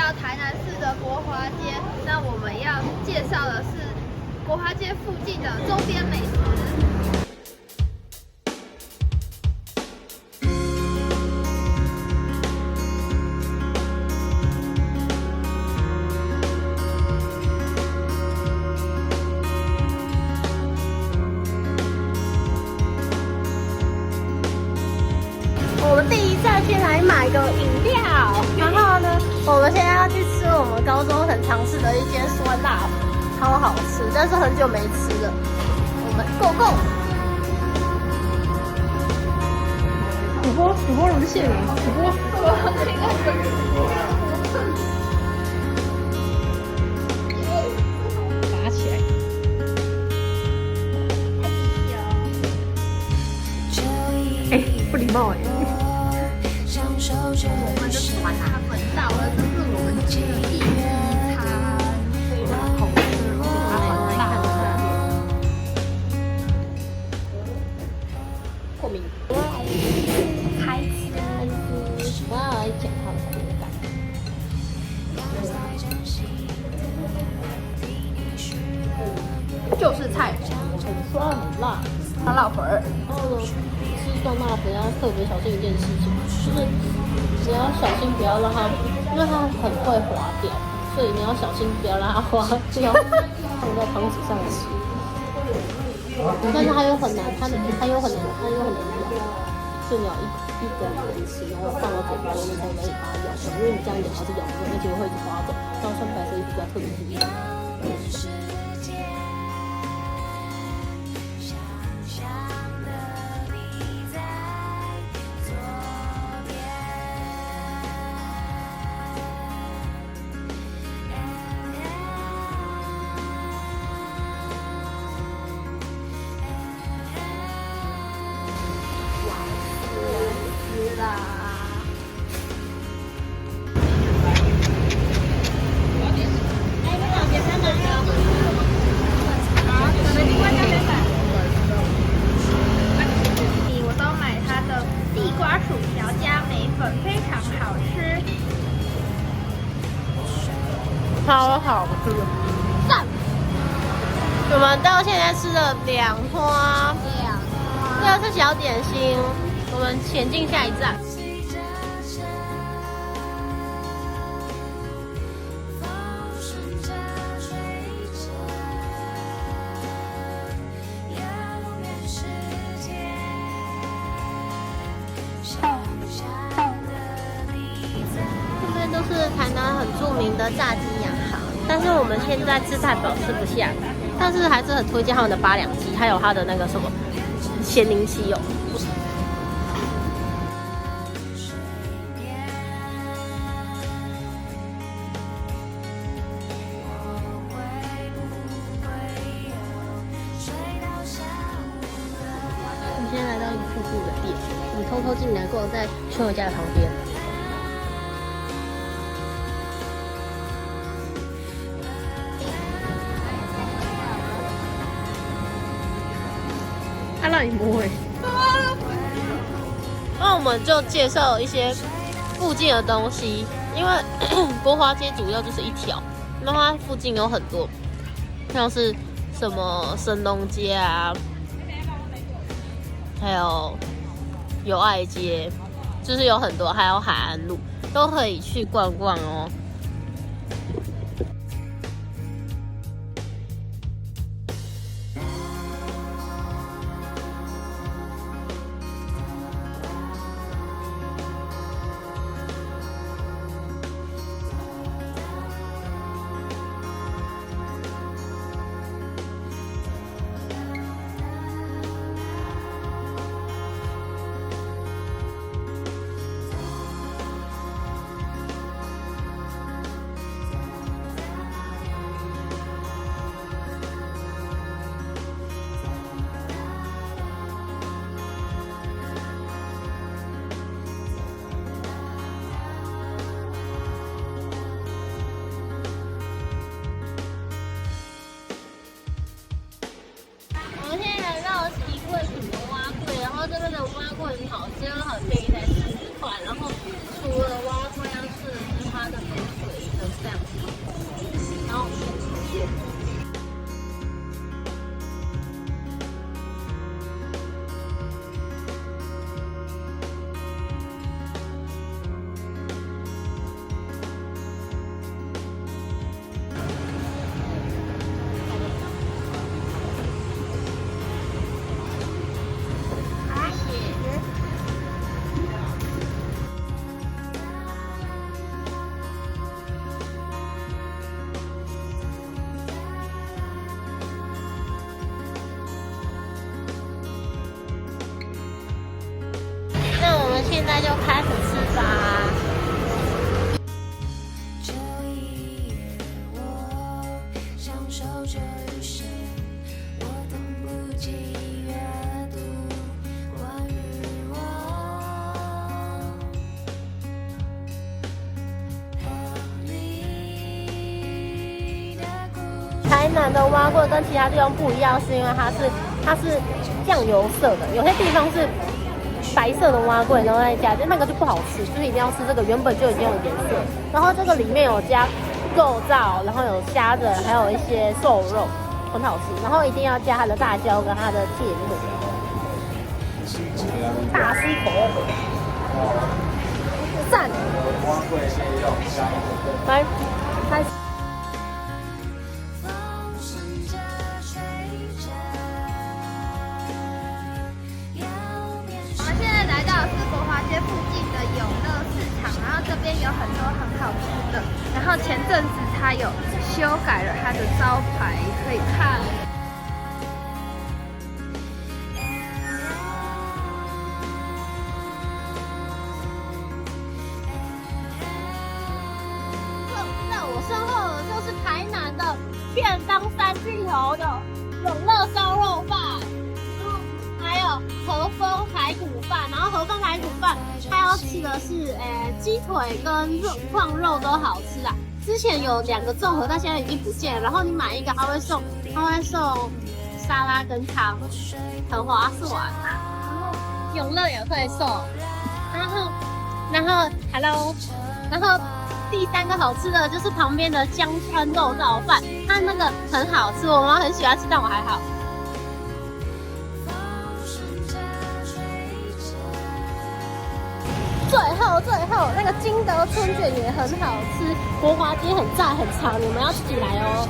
到台南市的国华街，那我们要介绍的是国华街附近的周边美食。我们第一站先来买个饮料，然后呢，我们现在要去吃我们高中很常吃的一间酸辣粉，超好吃，但是很久没吃了。我们 go go！ 主播沦陷了，主播。打起来！不礼貌哎。我们的酸辣粉到了，这是我们第一餐，非常好吃，它很辣。过敏。开吃，我要来讲它的口感。就是菜，很酸很辣，酸辣粉儿。然后呢，吃酸辣粉要特别小心一件事情，就是你要小心不要让它，因为它很会滑掉，所以你要小心不要让它滑掉，放在汤匙上吃。但是它又很难，它又很难咬，所以你要一根一根吃，然后放到嘴巴里面才可以把它咬掉，因为你这样咬它是咬不动，而且会一直滑走。然后穿白色衣服比较特别注意。我都买它的地瓜薯条加梅粉，非常好吃，超好吃，赞！我们到现在吃了2花，这个是小点心。我们前进下一站。这边都是台南很著名的炸鸡洋行，但是我们现在吃太饱吃不下，但是还是很推荐他们的8两鸡，还有它的那个什么咸柠七油。我们现在来到一个酷酷的店，我们偷偷进来过，在圈友家的旁边。他让你摸哎。那我们就介绍一些附近的东西，因为国华街主要就是一条，那它附近有很多，像是什么神农街啊，还有友爱街，就是有很多，还有海岸路，都可以去逛逛哦。很好吃，又很便宜，才40块。然后除了蛙龟要吃的是它的卤水的在就开始吃吧。台南的蛙粿跟其他地方不一样，是因为它是酱油色的，有些地方是白色的蛙粿，然后再加，就那个就不好吃，就是一定要吃这个原本就已经有颜色。然后这个里面有加肉燥，然后有虾仁，还有一些瘦肉，很好吃。然后一定要加它的辣椒跟它的芥末。大师口赞！来，开始。附近的永乐市场，然后这边有很多很好吃的。然后前阵子它有修改了它的招牌，可以看。在我身后的就是台南的便当三巨头，有永乐烧肉饭。还有和风排骨饭，然后和风排骨饭它要吃的是鸡腿跟放肉都好吃啊。之前有2个综合，但现在已经不见了。然后你买一个，它会送沙拉跟汤，很划算啊。然后永乐也会送，然后第3个好吃的就是旁边的江川肉燥饭，它那个很好吃，我妈很喜欢吃，但我还好。最后那个金德春卷也很好吃，国华街很炸很长，你们要自己来哦。